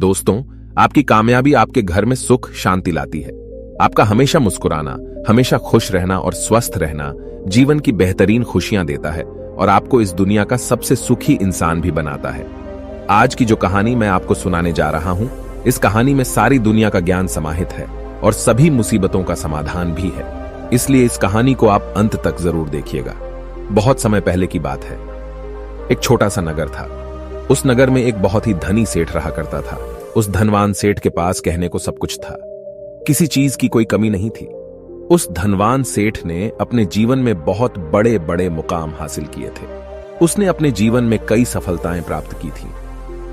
दोस्तों, आपकी कामयाबी आपके घर में सुख शांति लाती है। आपका हमेशा मुस्कुराना, हमेशा खुश रहना और स्वस्थ रहना जीवन की बेहतरीन खुशियां देता है और आपको इस दुनिया का सबसे सुखी इंसान भी बनाता है। आज की जो कहानी मैं आपको सुनाने जा रहा हूं, इस कहानी में सारी दुनिया का ज्ञान समाहित है और सभी मुसीबतों का समाधान भी है। इसलिए इस कहानी को आप अंत तक जरूर देखिएगा। बहुत समय पहले की बात है। एक छोटा सा नगर था। उस नगर में एक बहुत ही धनी सेठ रहा करता था। उस धनवान सेठ के पास कहने को सब कुछ था, किसी चीज की कोई कमी नहीं थी। उस धनवान सेठ ने अपने जीवन में बहुत बड़े बड़े मुकाम हासिल किए थे। उसने अपने जीवन में कई सफलताएं प्राप्त की थी।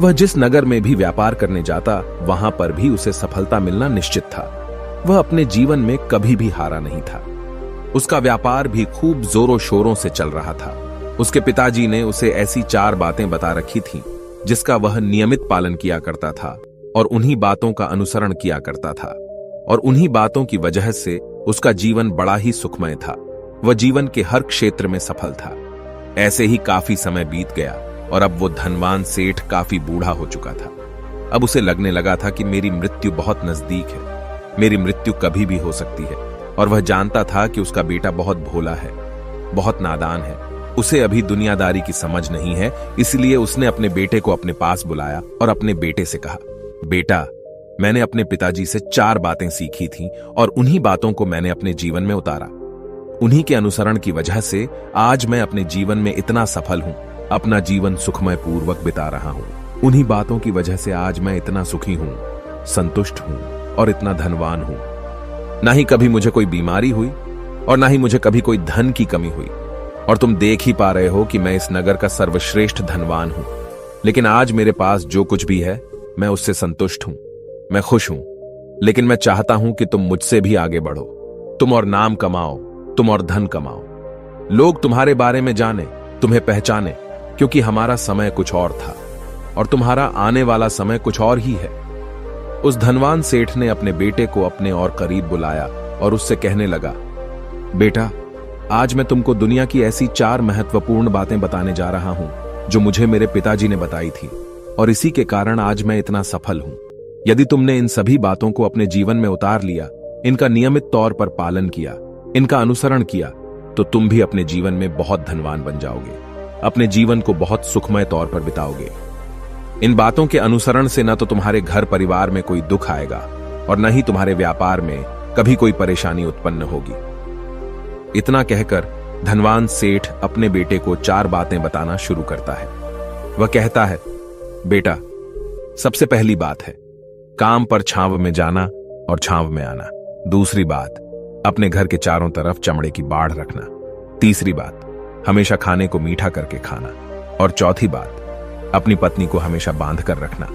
वह जिस नगर में भी व्यापार करने जाता, वहां पर भी उसे सफलता मिलना निश्चित था। वह अपने जीवन में कभी भी हारा नहीं था। उसका व्यापार भी खूब जोरों शोरों से चल रहा था। उसके पिताजी ने उसे ऐसी 4 बातें बता रखी थीं, जिसका वह नियमित पालन किया करता था और उन्हीं बातों का अनुसरण किया करता था। और उन्हीं बातों की वजह से उसका जीवन बड़ा ही सुखमय था। वह जीवन के हर क्षेत्र में सफल था। ऐसे ही काफी समय बीत गया और अब वो धनवान सेठ काफी बूढ़ा हो चुका था। अब उसे लगने लगा था कि मेरी मृत्यु बहुत नजदीक है, मेरी मृत्यु कभी भी हो सकती है। और वह जानता था कि उसका बेटा बहुत भोला है, बहुत नादान है, उसे अभी दुनियादारी की समझ नहीं है। इसलिए उसने अपने बेटे को अपने पास बुलाया और अपने बेटे से कहा, बेटा, मैंने अपने पिताजी से 4 बातें सीखी थीं और उन्हीं बातों को मैंने अपने जीवन में उतारा। उन्हीं के अनुसरण की वजह से आज मैं अपने जीवन में इतना सफल हूं, अपना जीवन सुखमय पूर्वक बिता रहा हूं। उन्हीं बातों की वजह से आज मैं इतना सुखी हूं, संतुष्ट हूं और इतना धनवान हूं। ना ही कभी मुझे कोई बीमारी हुई और ना ही मुझे कभी कोई धन की कमी हुई। और तुम देख ही पा रहे हो कि मैं इस नगर का सर्वश्रेष्ठ धनवान हूं। लेकिन आज मेरे पास जो कुछ भी है, मैं उससे संतुष्ट हूं, मैं खुश हूं। लेकिन मैं चाहता हूं कि तुम मुझसे भी आगे बढ़ो। तुम और नाम कमाओ, तुम और धन कमाओ, लोग तुम्हारे बारे में जाने, तुम्हें पहचाने, क्योंकि हमारा समय कुछ और था और तुम्हारा आने वाला समय कुछ और ही है। उस धनवान सेठ ने अपने बेटे को अपने और करीब बुलाया और उससे कहने लगा, बेटा, आज मैं तुमको दुनिया की ऐसी 4 महत्वपूर्ण बातें बताने जा रहा हूं जो मुझे मेरे पिताजी ने बताई थी और इसी के कारण आज मैं इतना सफल हूं। यदि तुमने इन सभी बातों को अपने जीवन में उतार लिया, इनका नियमित तौर पर पालन किया, इनका अनुसरण किया, तो तुम भी अपने जीवन में बहुत धनवान बन जाओगे, अपने जीवन को बहुत सुखमय तौर पर बिताओगे। इन बातों के अनुसरण से न तो तुम्हारे घर परिवार में कोई दुख आएगा और न ही तुम्हारे व्यापार में कभी कोई परेशानी उत्पन्न होगी। इतना कहकर धनवान सेठ अपने बेटे को 4 बातें बताना शुरू करता है। वह कहता है, बेटा, सबसे पहली बात है काम पर छांव में जाना और छांव में आना। दूसरी बात, अपने घर के चारों तरफ चमड़े की बाड़ रखना। तीसरी बात, हमेशा खाने को मीठा करके खाना। और चौथी बात, अपनी पत्नी को हमेशा बांध कर रखना।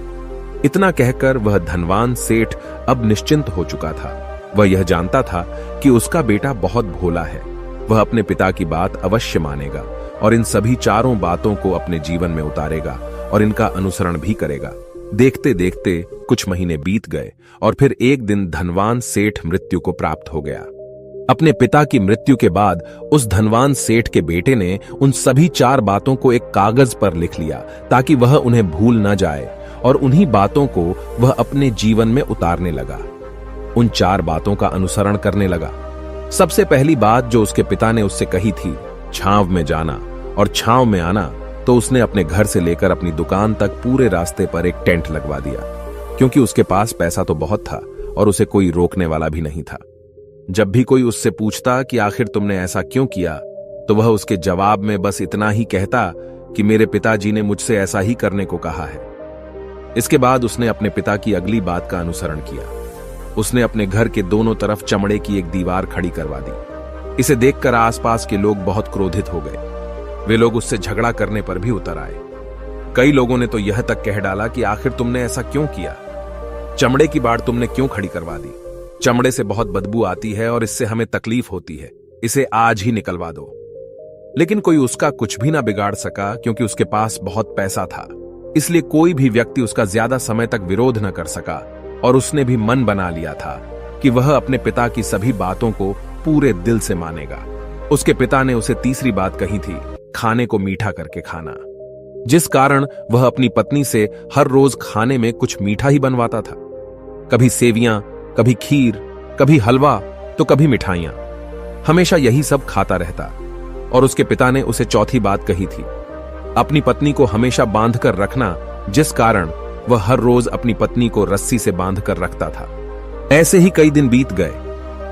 इतना कहकर वह धनवान सेठ अब निश्चिंत हो चुका था। वह यह जानता था कि उसका बेटा बहुत भोला है। वह अपने पिता की बात अवश्य मानेगा और इन सभी 4 बातों को अपने जीवन में उतारेगा और इनका अनुसरण भी करेगा। देखते देखते कुछ महीने बीत गए और फिर एक दिन धनवान सेठ मृत्यु को प्राप्त हो गया। अपने पिता की मृत्यु के बाद उस धनवान सेठ के बेटे ने उन सभी 4 बातों को एक कागज पर लिख लिया ताकि वह उन्हें भूल न जाए और उन्हीं बातों को वह अपने जीवन में उतारने लगा। उन 4 बातों का अनुसरण करने लगा। सबसे पहली बात जो उसके पिता ने उससे कही थी, छांव में जाना और छांव में आना, तो उसने अपने घर से लेकर अपनी दुकान तक पूरे रास्ते पर एक टेंट लगवा दिया, क्योंकि उसके पास पैसा तो बहुत था और उसे कोई रोकने वाला भी नहीं था। जब भी कोई उससे पूछता कि आखिर तुमने ऐसा क्यों किया, तो वह उसके जवाब में बस इतना ही कहता कि मेरे पिताजी ने मुझसे ऐसा ही करने को कहा है। इसके बाद उसने अपने पिता की अगली बात का अनुसरण किया। उसने अपने घर के दोनों तरफ चमड़े की एक दीवार खड़ी करवा दी। इसे देखकर आसपास के लोग बहुत क्रोधित हो गए। वे लोग उससे झगड़ा करने पर भी उतर आए। कई लोगों ने तो यह तक कह डाला कि आखिर तुमने ऐसा क्यों किया, चमड़े की बाड़ तुमने क्यों खड़ी करवा दी, चमड़े से बहुत बदबू आती है और इससे हमें तकलीफ होती है, इसे आज ही निकलवा दो। लेकिन कोई उसका कुछ भी ना बिगाड़ सका, क्योंकि उसके पास बहुत पैसा था। इसलिए कोई भी व्यक्ति उसका ज्यादा समय तक विरोध न कर सका और उसने भी मन बना लिया था कि वह अपने पिता की सभी बातों को पूरे दिल से मानेगा। उसके पिता ने उसे तीसरी बात कही थी, खाने को मीठा करके खाना। जिस कारण वह अपनी पत्नी से हर रोज खाने में कुछ मीठा ही बनवाता था। कभी सेवियां, कभी खीर, कभी हलवा तो कभी मिठाइयां। हमेशा यही सब खाता रहता। और उसके पिता ने उसे चौथी बात कही थी, अपनी पत्नी को हमेशा बांध कर रखना, जिस कारण वह हर रोज अपनी पत्नी को रस्सी से बांध कर रखता था। ऐसे ही कई दिन बीत गए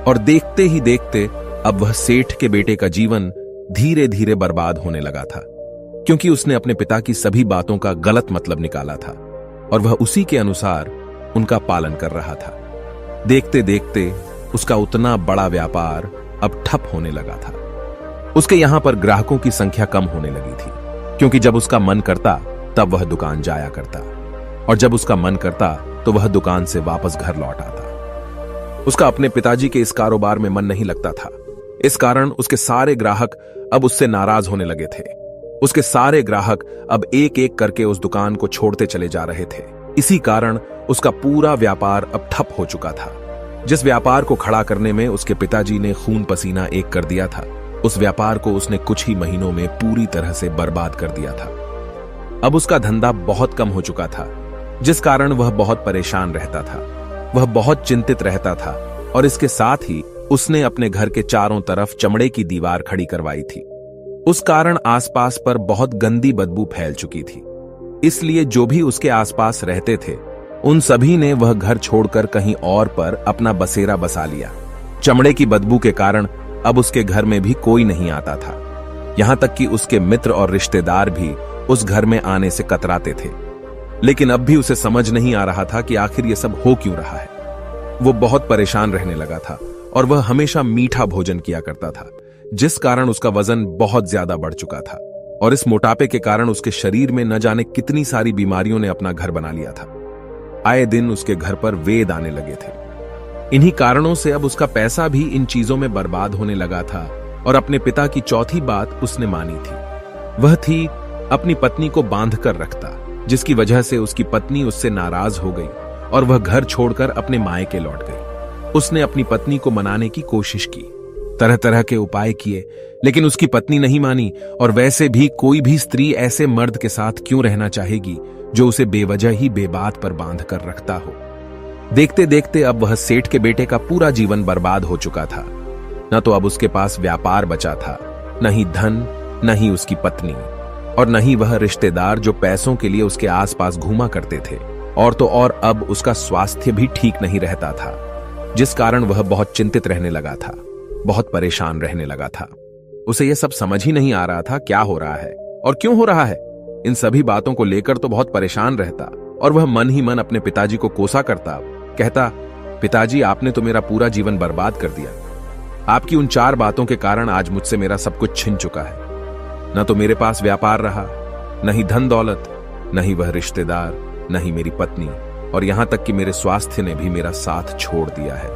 और देखते ही देखते अब वह सेठ के बेटे का जीवन धीरे धीरे बर्बाद होने लगा था, क्योंकि उसने अपने पिता की सभी बातों का गलत मतलब निकाला था और वह उसी के अनुसार उनका पालन कर रहा था। देखते देखते उसका उतना बड़ा व्यापार अब ठप होने लगा था। उसके यहां पर ग्राहकों की संख्या कम होने लगी थी, क्योंकि जब उसका मन करता तब वह दुकान जाया करता और जब उसका मन करता तो वह दुकान से वापस घर लौट आता। उसका अपने पिताजी के इस कारोबार में मन नहीं लगता था। इस कारण उसके सारे ग्राहक अब उससे नाराज होने लगे थे। उसके सारे ग्राहक अब एक एक करके उस दुकान को छोड़ते चले जा रहे थे। इसी कारण उसका पूरा व्यापार अब ठप हो चुका था। जिस व्यापार को खड़ा करने में उसके पिताजी ने खून पसीना एक कर दिया था, उस व्यापार को उसने कुछ ही महीनों में पूरी तरह से बर्बाद कर दिया था। अब उसका धंधा बहुत कम हो चुका था, जिस कारण वह बहुत परेशान रहता था। वह बहुत चिंतित रहता था और इसके साथ ही उसने अपने घर के चारों तरफ चमड़े की दीवार खड़ी करवाई थी। उस कारण आसपास पर बहुत गंदी बदबू फैल चुकी थी। इसलिए जो भी उसके आसपास रहते थे उन सभी ने वह घर छोड़कर कहीं और पर अपना बसेरा बसा लिया। चमड़े की बदबू के कारण अब उसके घर में भी कोई नहीं आता था। यहां तक कि उसके मित्र और रिश्तेदार भी उस घर में आने से कतराते थे। लेकिन अब भी उसे समझ नहीं आ रहा था कि आखिर यह सब हो क्यों रहा है। वो बहुत परेशान रहने लगा था और वह हमेशा मीठा भोजन किया करता था, जिस कारण उसका वजन बहुत ज्यादा बढ़ चुका था और इस मोटापे के कारण उसके शरीर में न जाने कितनी सारी बीमारियों ने अपना घर बना लिया था। आए दिन उसके घर पर वेद आने लगे थे। इन्हीं कारणों से अब उसका पैसा भी इन चीजों में बर्बाद होने लगा था और अपने पिता की चौथी बात उसने मानी थी। वह थी अपनी पत्नी को बांध कर रखता, जिसकी वजह से उसकी पत्नी उससे नाराज हो गई और वह घर छोड़कर अपने मायके लौट गई। उसने अपनी पत्नी को मनाने की कोशिश की, तरह तरह के उपाय किए, लेकिन उसकी पत्नी नहीं मानी। और वैसे भी कोई भी स्त्री ऐसे मर्द के साथ क्यों रहना चाहेगी जो उसे बेवजह ही बेबात पर बांध कर रखता हो। देखते देखते अब वह सेठ के बेटे का पूरा जीवन बर्बाद हो चुका था। न तो अब उसके पास व्यापार बचा था, न ही धन, न ही उसकी पत्नी, और न ही वह रिश्तेदार जो पैसों के लिए उसके आसपास घूमा करते थे। और तो और अब उसका स्वास्थ्य भी ठीक नहीं रहता था, जिस कारण वह बहुत चिंतित रहने लगा था, बहुत परेशान रहने लगा था। उसे यह सब समझ ही नहीं आ रहा था क्या हो रहा है और क्यों हो रहा है। इन सभी बातों को लेकर तो बहुत परेशान रहता और वह मन ही मन अपने पिताजी को कोसा करता, कहता, पिताजी आपने तो मेरा पूरा जीवन बर्बाद कर दिया। आपकी उन 4 बातों के कारण आज मुझसे मेरा सब कुछ छिन चुका है। न तो मेरे पास व्यापार रहा, न ही धन दौलत, न ही वह रिश्तेदार, न ही मेरी पत्नी, और यहां तक कि मेरे स्वास्थ्य ने भी मेरा साथ छोड़ दिया है।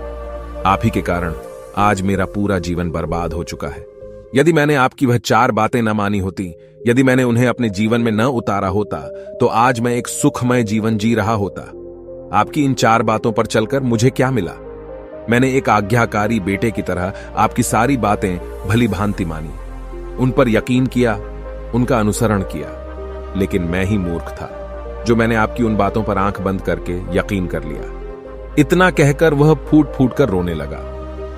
आप ही के कारण आज मेरा पूरा जीवन बर्बाद हो चुका है। यदि मैंने आपकी वह 4 बातें न मानी होती, यदि मैंने उन्हें अपने जीवन में न उतारा होता, तो आज मैं एक सुखमय जीवन जी रहा होता। आपकी इन 4 बातों पर चलकर मुझे क्या मिला? मैंने एक आज्ञाकारी बेटे की तरह आपकी सारी बातें भली भांति मानी, उन पर यकीन किया, उनका अनुसरण किया। लेकिन मैं ही मूर्ख था जो मैंने आपकी उन बातों पर आंख बंद करके यकीन कर लिया। इतना कहकर वह फूट फूट कर रोने लगा।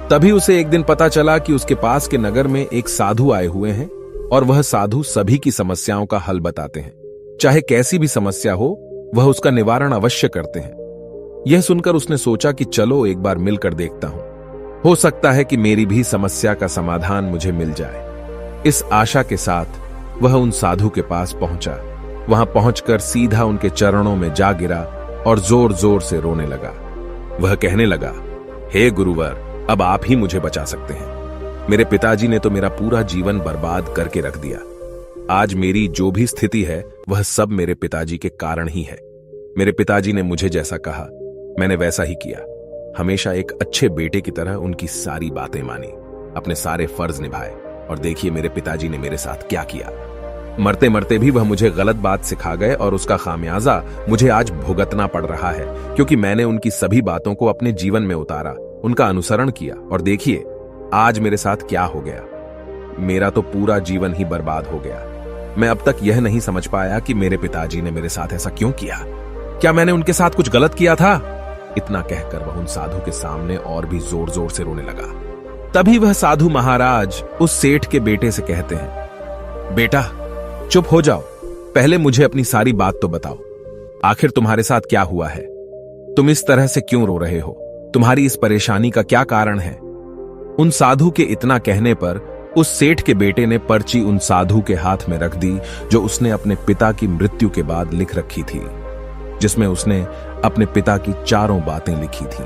तभी उसे एक दिन पता चला कि उसके पास के नगर में एक साधु आए हुए हैं और वह साधु सभी की समस्याओं का हल बताते हैं। चाहे कैसी भी समस्या हो, वह उसका निवारण अवश्य करते हैं। यह सुनकर उसने सोचा कि चलो एक बार मिलकर देखता हूं, हो सकता है कि मेरी भी समस्या का समाधान मुझे मिल जाए। इस आशा के साथ वह उन साधु के पास पहुंचा। वहां पहुंचकर सीधा उनके चरणों में जा गिरा और जोर जोर से रोने लगा। वह कहने लगा, हे गुरुवर, अब आप ही मुझे बचा सकते हैं। मेरे पिताजी ने तो मेरा पूरा जीवन बर्बाद करके रख दिया। आज मेरी जो भी स्थिति है वह सब मेरे पिताजी के कारण ही है। मेरे पिताजी ने मुझे जैसा कहा मैंने वैसा ही किया। हमेशा एक अच्छे बेटे की तरह उनकी सारी बातें मानी, अपने सारे फर्ज निभाए, और देखिए मेरे पिताजी ने मेरे साथ क्या किया। मरते मरते भी वह मुझे गलत बात सिखा गए और उसका खामियाजा मुझे आज भुगतना पड़ रहा है, क्योंकि मैंने उनकी सभी बातों को अपने जीवन में उतारा, उनका अनुसरण किया, और देखिए आज मेरे साथ क्या हो गया। मेरा तो पूरा जीवन ही बर्बाद हो गया। मैं अब तक यह नहीं समझ पाया कि मेरे पिताजी ने मेरे साथ ऐसा क्यों किया। क्या मैंने उनके साथ कुछ गलत किया था? इतना कहकर वह उन साधु के सामने और भी जोर जोर से रोने लगा। तभी वह साधु महाराज उस सेठ के बेटे से कहते हैं, बेटा चुप हो जाओ, पहले मुझे अपनी सारी बात तो बताओ। आखिर तुम्हारे साथ क्या हुआ है? तुम इस तरह से क्यों रो रहे हो? तुम्हारी इस परेशानी का क्या कारण है? उन साधु के इतना कहने पर उस सेठ के बेटे ने पर्ची उन साधु के हाथ में रख दी जो उसने अपने पिता की मृत्यु के बाद लिख रखी थी, जिसमें उसने अपने पिता की चारों बातें लिखी थी।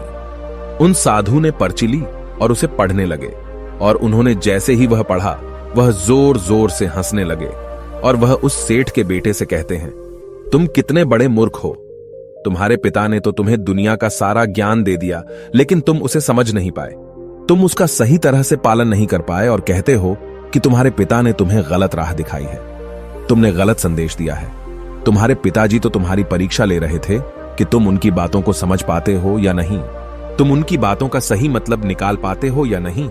उन साधु ने पर्ची ली और उसे पढ़ने लगे, और उन्होंने जैसे ही वह पढ़ा वह जोर जोर से हंसने लगे, और वह उस सेठ के बेटे से कहते हैं, तुम कितने बड़े मूर्ख हो। तुम्हारे पिता ने तो तुम्हें दुनिया का सारा ज्ञान दे दिया, लेकिन तुम उसे समझ नहीं पाए। तुम उसका सही तरह से पालन नहीं कर पाए और कहते हो कि तुम्हारे पिता ने तुम्हें गलत राह दिखाई है, तुमने गलत संदेश दिया है। तुम्हारे पिताजी तो तुम्हारी परीक्षा ले रहे थे कि तुम उनकी बातों को समझ पाते हो या नहीं, तुम उनकी बातों का सही मतलब निकाल पाते हो या नहीं।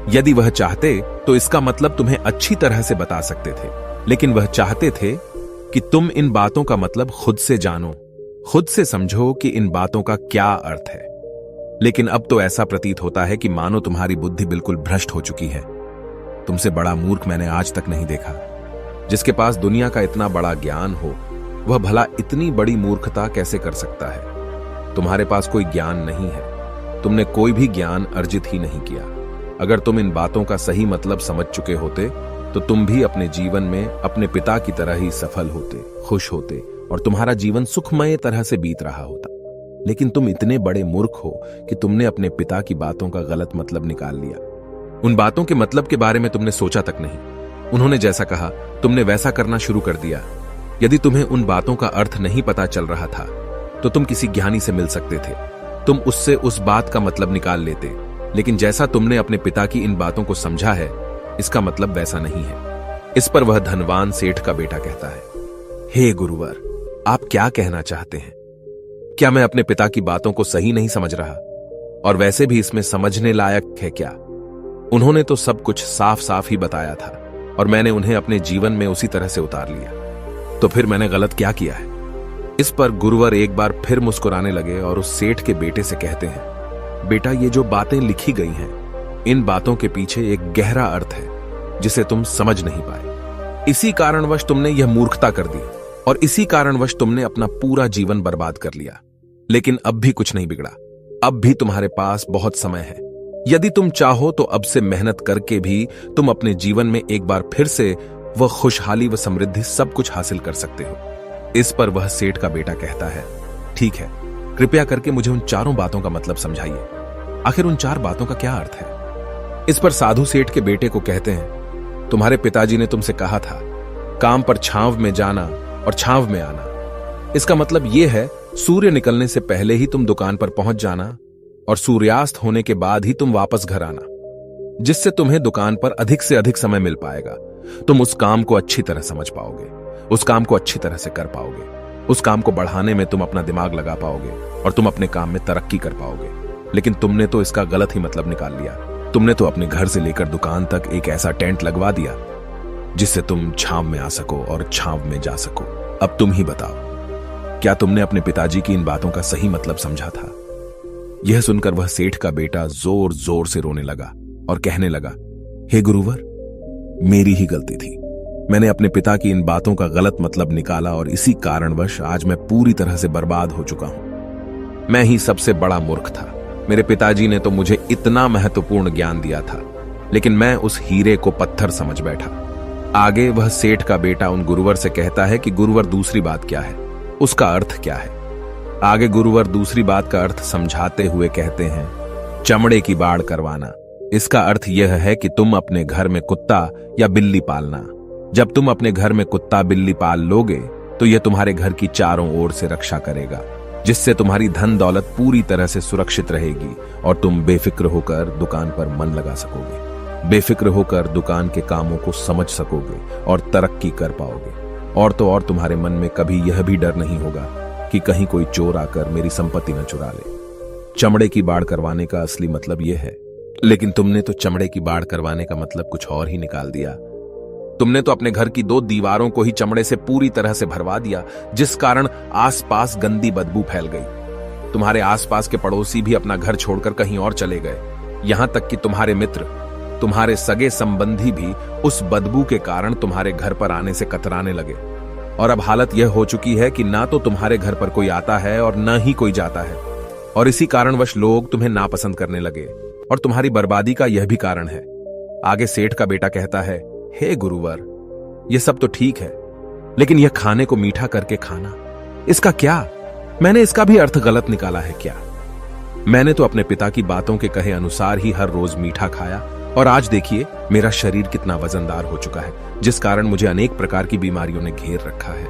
यदि वह चाहते तो इसका मतलब तुम्हें अच्छी तरह से बता सकते थे, लेकिन वह चाहते थे कि तुम इन बातों का मतलब खुद से जानो, खुद से समझो कि इन बातों का क्या अर्थ है। लेकिन अब तो ऐसा प्रतीत होता है कि मानो तुम्हारी बुद्धि बिल्कुल भ्रष्ट हो चुकी है। तुमसे बड़ा मूर्ख मैंने आज तक नहीं देखा। जिसके पास दुनिया का इतना बड़ा ज्ञान हो, वह भला इतनी बड़ी मूर्खता कैसे कर सकता है? तुम्हारे पास कोई ज्ञान नहीं है, तुमने कोई भी ज्ञान अर्जित ही नहीं किया। अगर तुम इन बातों का सही मतलब समझ चुके होते तो तुम भी अपने जीवन में अपने पिता की तरह ही सफल होते, खुश होते, और तुम्हारा जीवन सुखमय तरह से बीत रहा होता। लेकिन तुम इतने बड़े मूर्ख हो कि तुमने अपने पिता की बातों का गलत मतलब निकाल लिया। उन बातों के मतलब के बारे में तुमने सोचा तक नहीं। उन्होंने जैसा कहा तुमने वैसा करना शुरू कर दिया। यदि तुम्हें उन बातों का अर्थ नहीं पता चल रहा था तो तुम किसी ज्ञानी से मिल सकते थे, तुम उससे उस बात का मतलब निकाल लेते। लेकिन जैसा तुमने अपने पिता की इन बातों को समझा है, इसका मतलब वैसा नहीं है। इस पर वह धनवान सेठ का बेटा कहता है, हे गुरुवर, आप क्या कहना चाहते हैं? क्या मैं अपने पिता की बातों को सही नहीं समझ रहा? और वैसे भी इसमें समझने लायक है क्या? उन्होंने तो सब कुछ साफ साफ ही बताया था और मैंने उन्हें अपने जीवन में उसी तरह से उतार लिया। तो फिर मैंने गलत क्या किया है? इस पर गुरुवर एक बार फिर मुस्कुराने लगे और उस सेठ के बेटे से कहते हैं, बेटा ये जो बातें लिखी गई हैं, इन बातों के पीछे एक गहरा अर्थ है जिसे तुम समझ नहीं पाए। इसी कारणवश तुमने यह मूर्खता कर दी और इसी कारणवश तुमने अपना पूरा जीवन बर्बाद कर लिया। लेकिन अब भी कुछ नहीं बिगड़ा, अब भी तुम्हारे पास बहुत समय है। यदि तुम चाहो तो अब से मेहनत करके भी तुम अपने जीवन में एक बार फिर से वह खुशहाली व समृद्धि सब कुछ हासिल कर सकते हो। इस पर वह सेठ का बेटा कहता है, ठीक है, कृपया करके मुझे उन चारों बातों का मतलब समझाइए। आखिर उन चार बातों का क्या अर्थ है? इस पर साधु सेठ के बेटे को कहते हैं, तुम्हारे पिताजी ने तुमसे कहा था काम पर छांव में जाना और छांव में आना। इसका मतलब यह है सूर्य निकलने से पहले ही तुम दुकान पर पहुंच जाना और सूर्यास्त होने के बाद ही तुम वापस घर आना, जिससे तुम्हें दुकान पर अधिक से अधिक समय मिल पाएगा। तुम उस काम को अच्छी तरह समझ पाओगे, उस काम को अच्छी तरह से कर पाओगे, उस काम को बढ़ाने में तुम अपना दिमाग लगा पाओगे और तुम अपने काम में तरक्की कर पाओगे। लेकिन तुमने तो इसका गलत ही मतलब निकाल लिया। तुमने तो अपने घर से लेकर दुकान तक एक ऐसा टेंट लगवा दिया जिससे तुम छांव में आ सको और छांव में जा सको। अब तुम ही बताओ, क्या तुमने अपने पिताजी की इन बातों का सही मतलब समझा था? यह सुनकर वह सेठ का बेटा जोर जोर से रोने लगा और कहने लगा, हे गुरुवर, मेरी ही गलती थी। मैंने अपने पिता की इन बातों का गलत मतलब निकाला और इसी कारणवश आज मैं पूरी तरह से बर्बाद हो चुका हूं। मैं ही सबसे बड़ा मूर्ख था। मेरे पिताजी ने तो मुझे इतना महत्वपूर्ण ज्ञान दिया था, लेकिन मैं उस हीरे को पत्थर समझ बैठा। आगे वह सेठ का बेटा उन गुरुवर से कहता है कि गुरुवर दूसरी बात क्या है, उसका अर्थ क्या है? आगे गुरुवर दूसरी बात का अर्थ समझाते हुए कहते हैं, चमड़े की बाड़ करवाना। इसका अर्थ यह है कि तुम अपने घर में कुत्ता या बिल्ली पालना। जब तुम अपने घर में कुत्ता बिल्ली पाल लोगे तो यह तुम्हारे घर की चारों ओर से रक्षा करेगा, जिससे तुम्हारी धन दौलत पूरी तरह से सुरक्षित रहेगी और तुम बेफिक्र होकर दुकान पर मन लगा सकोगे, बेफिक्र होकर दुकान के कामों को समझ सकोगे और तरक्की कर पाओगे। और तो और तुम्हारे मन में कभी यह भी डर नहीं होगा कि कहीं कोई चोर आकर मेरी संपत्ति न चुरा ले। चमड़े की बाड़ करवाने का असली मतलब यह है, लेकिन तुमने तो चमड़े की बाड़ करवाने का मतलब कुछ और ही निकाल दिया। तुमने तो अपने घर की 2 दीवारों को ही चमड़े से पूरी तरह से भरवा दिया, जिस कारण आसपास गंदी बदबू फैल गई। तुम्हारे आसपास के पड़ोसी भी अपना घर छोड़कर कहीं और चले गए। यहां तक कि तुम्हारे मित्र, तुम्हारे सगे संबंधी भी उस बदबू के कारण तुम्हारे घर पर आने से कतराने लगे। और अब हालत यह हो चुकी है कि ना तो तुम्हारे घर पर कोई आता है और न ही कोई जाता है। और इसी कारणवश लोग तुम्हें नापसंद करने लगे और तुम्हारी बर्बादी का यह भी कारण है। आगे सेठ का बेटा कहता है, हे गुरुवर, यह सब तो ठीक है, लेकिन यह खाने को मीठा करके खाना, इसका क्या? मैंने इसका भी अर्थ गलत निकाला है क्या? मैंने तो अपने पिता की बातों के कहे अनुसार ही हर रोज मीठा खाया और आज देखिए मेरा शरीर कितना वजनदार हो चुका है, जिस कारण मुझे अनेक प्रकार की बीमारियों ने घेर रखा है।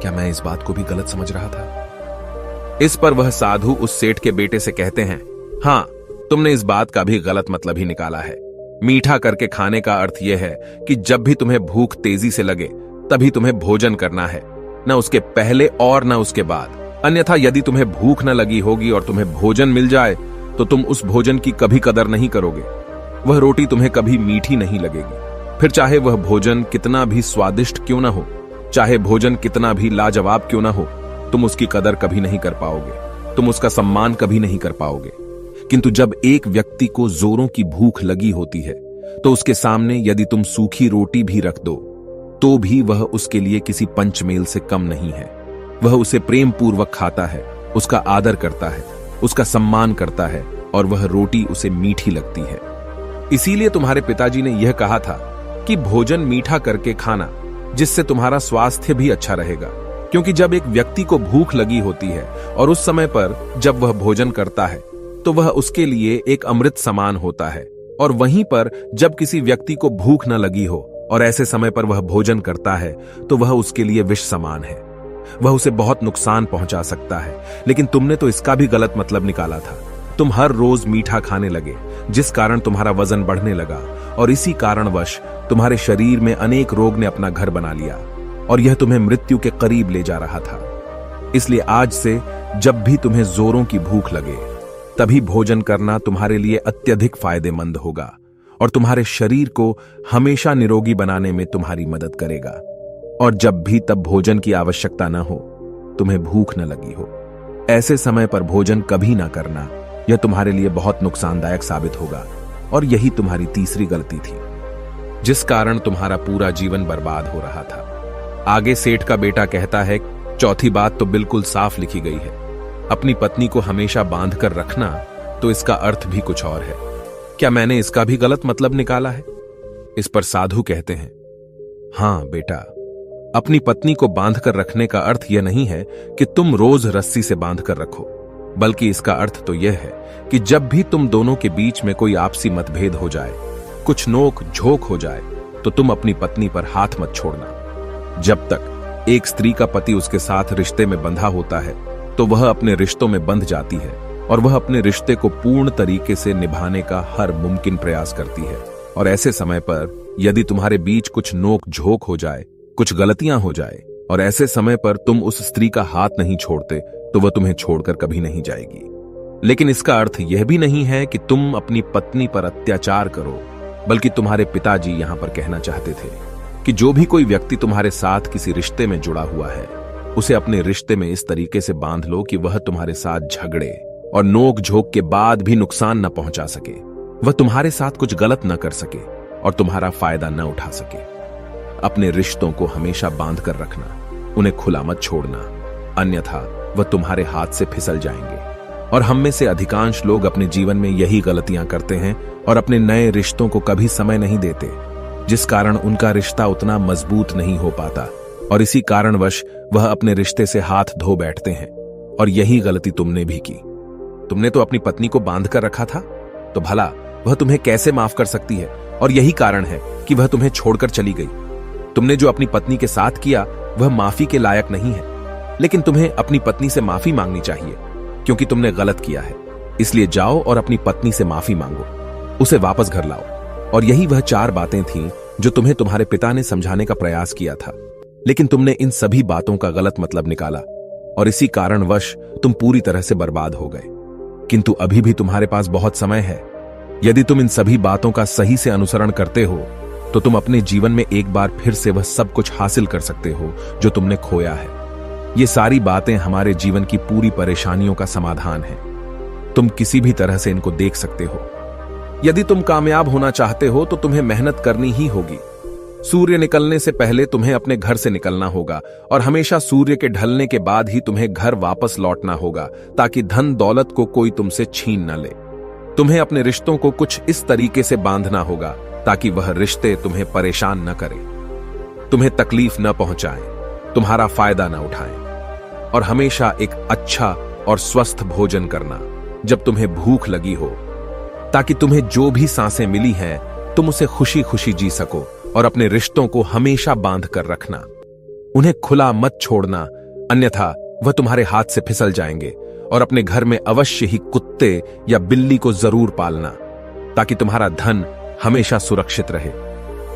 क्या मैं इस बात को भी गलत समझ रहा था? इस पर वह साधु उस सेठ के बेटे से कहते हैं, हां, तुमने इस बात का भी गलत मतलब ही निकाला है। मीठा करके खाने का अर्थ यह है कि जब भी तुम्हें भूख तेजी से लगे तभी तुम्हें भोजन करना है, न उसके पहले और न उसके बाद। अन्यथा यदि तुम्हें भूख न लगी होगी और तुम्हें भोजन मिल जाए तो तुम उस भोजन की कभी कदर नहीं करोगे। वह रोटी तुम्हें कभी मीठी नहीं लगेगी, फिर चाहे वह भोजन कितना भी स्वादिष्ट क्यों ना हो, चाहे भोजन कितना भी लाजवाब क्यों ना हो, तुम उसकी कदर कभी नहीं कर पाओगे, तुम उसका सम्मान कभी नहीं कर पाओगे। किंतु जब एक व्यक्ति को जोरों की भूख लगी होती है तो उसके सामने यदि तुम सूखी रोटी भी रख दो तो भी वह उसके लिए किसी पंचमेल से कम नहीं है। वह उसे प्रेम पूर्वक खाता है, उसका आदर करता है, उसका सम्मान करता है और वह रोटी उसे मीठी लगती है। इसीलिए तुम्हारे पिताजी ने यह कहा था कि भोजन मीठा करके खाना, जिससे तुम्हारा स्वास्थ्य भी अच्छा रहेगा। क्योंकि जब एक व्यक्ति को भूख लगी होती है और उस समय पर जब वह भोजन करता है तो वह उसके लिए एक अमृत समान होता है, और वहीं पर जब किसी व्यक्ति को भूख न लगी हो और ऐसे समय पर वह भोजन करता है तो वह उसके लिए विष समान है, वह उसे बहुत नुकसान पहुंचा सकता है। लेकिन तुमने तो इसका भी गलत मतलब निकाला था। तुम हर रोज मीठा खाने लगे, जिस कारण तुम्हारा वजन बढ़ने लगा और इसी कारणवश तुम्हारे शरीर में अनेक रोग ने अपना घर बना लिया और यह तुम्हें मृत्यु के करीब ले जा रहा था। इसलिए आज से जब भी तुम्हें जोरों की भूख लगे तभी भोजन करना तुम्हारे लिए अत्यधिक फायदेमंद होगा और तुम्हारे शरीर को हमेशा निरोगी बनाने में तुम्हारी मदद करेगा। और जब भी तब भोजन की आवश्यकता न हो, तुम्हें भूख न लगी हो, ऐसे समय पर भोजन कभी ना करना, यह तुम्हारे लिए बहुत नुकसानदायक साबित होगा। और यही तुम्हारी तीसरी गलती थी, जिस कारण तुम्हारा पूरा जीवन बर्बाद हो रहा था। आगे सेठ का बेटा कहता है, चौथी बात तो बिल्कुल साफ लिखी गई है, अपनी पत्नी को हमेशा बांध कर रखना, तो इसका अर्थ भी कुछ और है। क्या मैंने इसका भी गलत मतलब निकाला है? इस पर साधु कहते हैं, हां बेटा, अपनी पत्नी को बांध कर रखने का अर्थ यह नहीं है कि तुम रोज रस्सी से बांध कर रखो, बल्कि इसका अर्थ तो यह है कि जब भी तुम दोनों के बीच में कोई आपसी मतभेद हो जाए, कुछ नोक झोंक हो जाए, तो तुम अपनी पत्नी पर हाथ मत छोड़ना। जब तक एक स्त्री का पति उसके साथ रिश्ते में बंधा होता है तो वह अपने रिश्तों में बंध जाती है और वह अपने रिश्ते को पूर्ण तरीके से निभाने का हर मुमकिन प्रयास करती है। और ऐसे समय पर यदि तुम्हारे बीच कुछ नोक झोंक हो जाए, कुछ गलतियां हो जाए और ऐसे समय पर तुम उस स्त्री का हाथ नहीं छोड़ते तो वह तुम्हें छोड़कर कभी नहीं जाएगी। लेकिन इसका अर्थ यह भी नहीं है कि तुम अपनी पत्नी पर अत्याचार करो, बल्कि तुम्हारे पिताजी यहां पर कहना चाहते थे कि जो भी कोई व्यक्ति तुम्हारे साथ किसी रिश्ते में जुड़ा हुआ है, उसे अपने रिश्ते में इस तरीके से बांध लो कि वह तुम्हारे साथ झगड़े और नोक झोंक के बाद भी नुकसान न पहुंचा सके, वह तुम्हारे साथ कुछ गलत न कर सके और तुम्हारा फायदा न उठा सके। अपने रिश्तों को हमेशा बांध कर रखना, उन्हें खुला मत छोड़ना, अन्यथा वह तुम्हारे हाथ से फिसल जाएंगे। और हम में से अधिकांश लोग अपने जीवन में यही गलतियां करते हैं और अपने नए रिश्तों को कभी समय नहीं देते, जिस कारण उनका रिश्ता उतना मजबूत नहीं हो पाता और इसी कारणवश वह अपने रिश्ते से हाथ धो बैठते हैं। और यही गलती तुमने भी की। तुमने तो अपनी पत्नी को बांध कर रखा था, तो भला वह तुम्हें कैसे माफ कर सकती है? और यही कारण है कि वह तुम्हें छोड़कर चली गई। तुमने जो अपनी पत्नी के साथ किया वह माफी के लायक नहीं है, लेकिन तुम्हें अपनी पत्नी से माफी मांगनी चाहिए क्योंकि तुमने गलत किया है। इसलिए जाओ और अपनी पत्नी से माफी मांगो, उसे वापस घर लाओ। और यही वह 4 बातें थीं जो तुम्हें तुम्हारे पिता ने समझाने का प्रयास किया था, लेकिन तुमने इन सभी बातों का गलत मतलब निकाला और इसी कारणवश तुम पूरी तरह से बर्बाद हो गए। किंतु अभी भी तुम्हारे पास बहुत समय है। यदि तुम इन सभी बातों का सही से अनुसरण करते हो तो तुम अपने जीवन में एक बार फिर से वह सब कुछ हासिल कर सकते हो जो तुमने खोया है। ये सारी बातें हमारे जीवन की पूरी परेशानियों का समाधान है। तुम किसी भी तरह से इनको देख सकते हो। यदि तुम कामयाब होना चाहते हो तो तुम्हें मेहनत करनी ही होगी। सूर्य निकलने से पहले तुम्हें अपने घर से निकलना होगा और हमेशा सूर्य के ढलने के बाद ही तुम्हें घर वापस लौटना होगा, ताकि धन दौलत को कोई तुमसे छीन न ले। तुम्हें अपने रिश्तों को कुछ इस तरीके से बांधना होगा ताकि वह रिश्ते तुम्हें परेशान न करें, तुम्हें तकलीफ न पहुंचाएं, तुम्हारा फायदा न उठाएं। और हमेशा एक अच्छा और स्वस्थ भोजन करना जब तुम्हें भूख लगी हो, ताकि तुम्हें जो भी सांसें मिली हैं तुम उसे खुशी खुशी जी सको। और अपने रिश्तों को हमेशा बांध कर रखना, उन्हें खुला मत छोड़ना, अन्यथा वह तुम्हारे हाथ से फिसल जाएंगे। और अपने घर में अवश्य ही कुत्ते या बिल्ली को जरूर पालना, ताकि तुम्हारा धन हमेशा सुरक्षित रहे।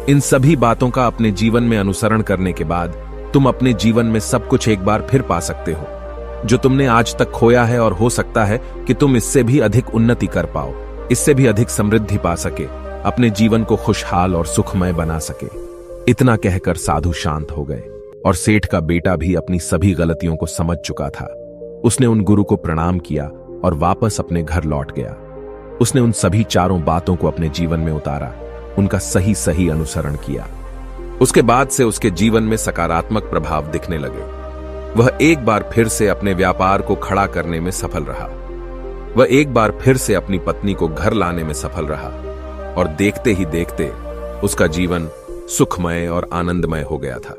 इन सभी बातों का अपने जीवन में अनुसरण करने के बाद तुम अपने जीवन में सब कुछ एक बार फिर पा सकते हो जो तुमने आज तक खोया है। और हो सकता है कि तुम इससे भी अधिक उन्नति कर पाओ, इससे भी अधिक समृद्धि पा सके, अपने जीवन को खुशहाल और सुखमय बना सके। इतना कहकर साधु शांत हो गए और सेठ का बेटा भी अपनी सभी गलतियों को समझ चुका था। उसने उन गुरु को प्रणाम किया और वापस अपने घर लौट गया। उसने उन सभी चारों बातों को अपने जीवन में उतारा, उनका सही सही अनुसरण किया। उसके बाद से उसके जीवन में सकारात्मक प्रभाव दिखने लगे। वह एक बार फिर से अपने व्यापार को खड़ा करने में सफल रहा। वह एक बार फिर से अपनी पत्नी को घर लाने में सफल रहा और देखते ही देखते उसका जीवन सुखमय और आनंदमय हो गया था।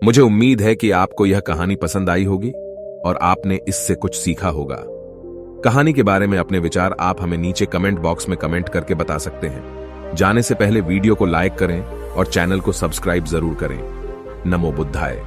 मुझे उम्मीद है कि आपको यह कहानी पसंद आई होगी और आपने इससे कुछ सीखा होगा। कहानी के बारे में अपने विचार आप हमें नीचे कमेंट बॉक्स में कमेंट करके बता सकते हैं। जाने से पहले वीडियो को लाइक करें और चैनल को सब्सक्राइब जरूर करें। नमो बुद्धाय।